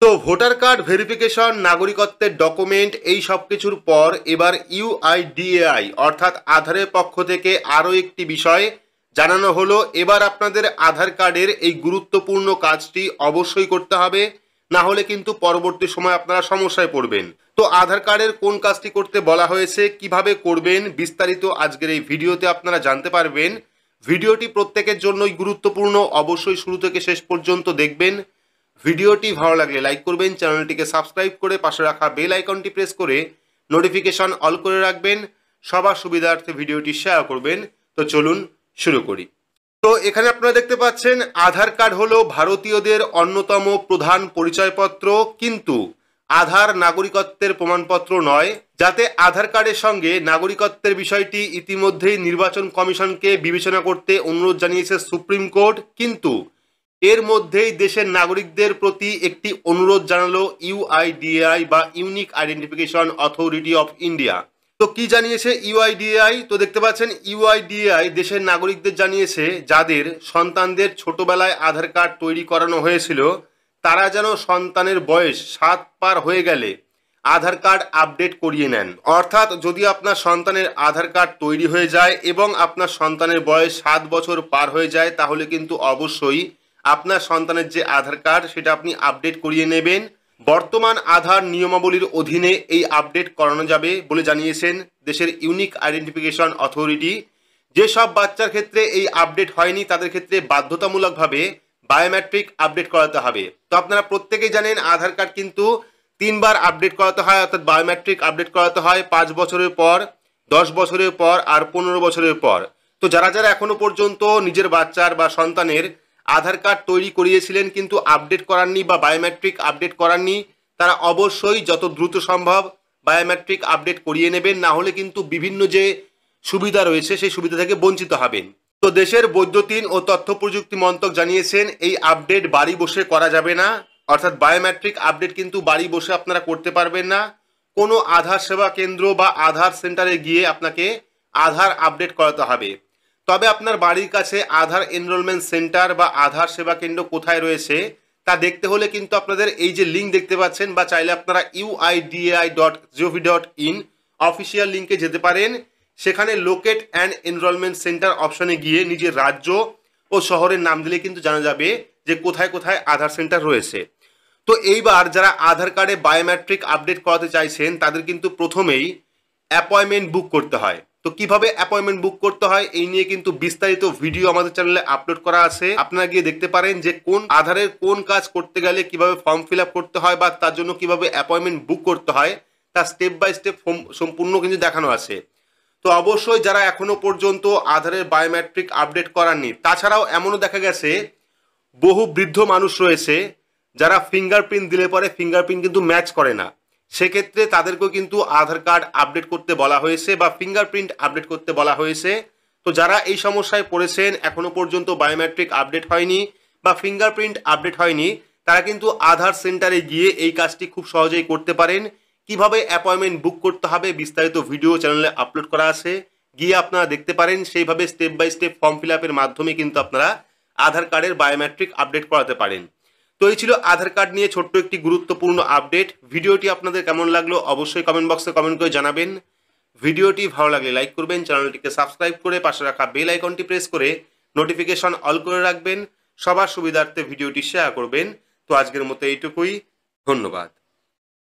তো voter card verification, নাগরিকত্বের document, এই সব কিছুর পর এবার ইউআইডিএআই অর্থাৎ আধারের পক্ষ থেকে আরও একটি বিষয় জানানো হলো। এবার আপনাদের আধার কার্ডের এই গুরুত্বপূর্ণ কাজটি অবশ্যই করতে হবে, না হলে কিন্তু পরবর্তী সময় আপনারা সমস্যায় পড়বেন। তো আধার কার্ডের কোন কাজটি করতে বলা হয়েছে, কিভাবে করবেন, বিস্তারিত আজকের এই ভিডিওতে আপনারা জানতে পারবেন। ভিডিওটি প্রত্যেকের জন্যই গুরুত্বপূর্ণ, অবশ্যই শুরু থেকে শেষ পর্যন্ত দেখবেন। ভিডিওটি ভালো লাগলে লাইক করবেন, চ্যানেলটিকে সাবস্ক্রাইব করে পাশে রাখা বেল আইকনটি প্রেস করে নোটিফিকেশন অল করে রাখবেন, সবার সুবিধার্থে ভিডিওটি শেয়ার করবেন। তো চলুন শুরু করি। তো এখানে আপনারা দেখতে পাচ্ছেন আধার কার্ড হলো ভারতীয়দের অন্যতম প্রধান পরিচয়পত্র, কিন্তু আধার নাগরিকত্বের প্রমাণপত্র নয়। যাতে আধার কার্ডের সঙ্গে নাগরিকত্বের বিষয়টি ইতিমধ্যেই নির্বাচন কমিশনকে বিবেচনা করতে অনুরোধ জানিয়েছে সুপ্রিম কোর্ট, কিন্তু এর মধ্যেই দেশের নাগরিকদের প্রতি একটি অনুরোধ জানালো ইউআইডিএআই বা unique identification authority of India. তো কি জানিয়েছে ইউআইডিএআই? তো দেখতে পাচ্ছেন ইউআইডিএআই দেশের নাগরিকদের জানিয়েছে যাদের সন্তানদের ছোটবেলায় আধার কার্ড তৈরি করানো হয়েছিল তারা যেন সন্তানের বয়স 7 পার হয়ে গেলে আধার কার্ড আপডেট করিয়ে নেন। অর্থাৎ যদি আপনার সন্তানের আধার কার্ড তৈরি হয়ে যায় এবং আপনার সন্তানের বয়স 7 বছর পার হয়ে যায়, তাহলে কিন্তু অবশ্যই আপনার সন্তানের যে আধার কার্ড সেটা আপনি আপডেট করিয়ে নেবেন। বর্তমান আধার নিয়মাবলীর অধীনে এই আপডেট করানো যাবে বলে জানিয়েছেন দেশের ইউনিক আইডেন্টিফিকেশন অথরিটি। যেসব বাচ্চার ক্ষেত্রে এই আপডেট হয়নি তাদের ক্ষেত্রে বাধ্যতামূলকভাবে বায়োমেট্রিক আপডেট করাতে হবে। তো আপনারা প্রত্যেকেই জানেন আধার কার্ড কিন্তু 3 বার আপডেট করাতে হয়, অর্থাৎ বায়োমেট্রিক আপডেট করাতে হয় 5 বছরের পর, 10 বছরের পর আর 15 বছরের পর। তো যারা যারা এখনো পর্যন্ত নিজের বাচ্চার বা সন্তানের আধার কার্ড তৈরি করিয়েছিলেন কিন্তু আপডেট করাননি বা বায়োমেট্রিক আপডেট করাননি, তারা অবশ্যই যত দ্রুত সম্ভব বায়োমেট্রিক আপডেট করিয়ে নেবেন, না হলে কিন্তু বিভিন্ন যে সুবিধা রয়েছে সেই সুবিধা থেকে বঞ্চিত হবেন। তো দেশের বৈদ্যুতিন ও তথ্য প্রযুক্তি মন্ত্রক জানিয়েছেন এই আপডেট বাড়ি বসে করা যাবে না, অর্থাৎ বায়োমেট্রিক আপডেট কিন্তু বাড়ি বসে আপনারা করতে পারবেন না। কোনো আধার সেবা কেন্দ্র বা আধার সেন্টারে গিয়ে আপনাকে আধার আপডেট করাতে হবে। তবে আপনার বাড়ির কাছে আধার এনরোলমেন্ট সেন্টার বা আধার সেবা কেন্দ্র কোথায় রয়েছে তা দেখতে হলে কিন্তু আপনাদের এই যে লিঙ্ক দেখতে পাচ্ছেন, বা চাইলে আপনারা uidai.gov.in অফিসিয়াল লিঙ্কে যেতে পারেন। সেখানে লোকেট অ্যান্ড এনরোলমেন্ট সেন্টার অপশনে গিয়ে নিজের রাজ্য ও শহরের নাম দিলে কিন্তু জানা যাবে যে কোথায় কোথায় আধার সেন্টার রয়েছে। তো এইবার যারা আধার কার্ডে বায়োমেট্রিক আপডেট করাতে চাইছেন তাদের কিন্তু প্রথমেই অ্যাপয়েন্টমেন্ট বুক করতে হয়। তো কিভাবে অ্যাপয়েন্টমেন্ট বুক করতে হয় এই নিয়ে কিন্তু বিস্তারিত ভিডিও আমাদের চ্যানেলে আপলোড করা আছে, আপনারা গিয়ে দেখতে পারেন যে কোন আধারের কোন কাজ করতে গেলে কিভাবে ফর্ম ফিল আপ করতে হয় বা তার জন্য কিভাবে অ্যাপয়েন্টমেন্ট বুক করতে হয় তা স্টেপ বাই স্টেপ সম্পূর্ণ কিন্তু দেখানো আছে। তো অবশ্যই যারা এখনো পর্যন্ত আধারের বায়োমেট্রিক আপডেট করাননি, তাছাড়াও এমনও দেখা গেছে বহু বৃদ্ধ মানুষ রয়েছে যারা ফিঙ্গারপ্রিন্ট দিলে পরে ফিঙ্গারপ্রিন্ট কিন্তু ম্যাচ করে না, সেক্ষেত্রে তাদেরকেও কিন্তু আধার কার্ড আপডেট করতে বলা হয়েছে বা ফিঙ্গারপ্রিন্ট আপডেট করতে বলা হয়েছে। তো যারা এই সমস্যায় পড়েছেন এখনো পর্যন্ত বায়োমেট্রিক আপডেট হয়নি বা ফিঙ্গারপ্রিন্ট আপডেট হয়নি, তারা কিন্তু আধার সেন্টারে গিয়ে এই কাজটি খুব সহজেই করতে পারেন। কিভাবে অ্যাপয়েন্টমেন্ট বুক করতে হবে বিস্তারিত ভিডিও চ্যানেলে আপলোড করা আছে, গিয়ে আপনারা দেখতে পারেন। সেইভাবে step by step form fill আপের মাধ্যমে কিন্তু আপনারা আধার কার্ডের বায়োমেট্রিক আপডেট করাতে পারেন। তো এই ছিল আধার কার্ড নিয়ে ছোট্ট একটি গুরুত্বপূর্ণ আপডেট। ভিডিওটি আপনাদের কেমন লাগলো অবশ্যই কমেন্ট বক্সে কমেন্ট করে জানাবেন। ভিডিওটি ভালো লাগলে লাইক করবেন, চ্যানেলটিকে সাবস্ক্রাইব করে পাশে রাখা বেল আইকনটি প্রেস করে নোটিফিকেশন অল করে রাখবেন, সবার সুবিধার্থে ভিডিওটি শেয়ার করবেন। তো আজকের মতো এইটুকুই, ধন্যবাদ।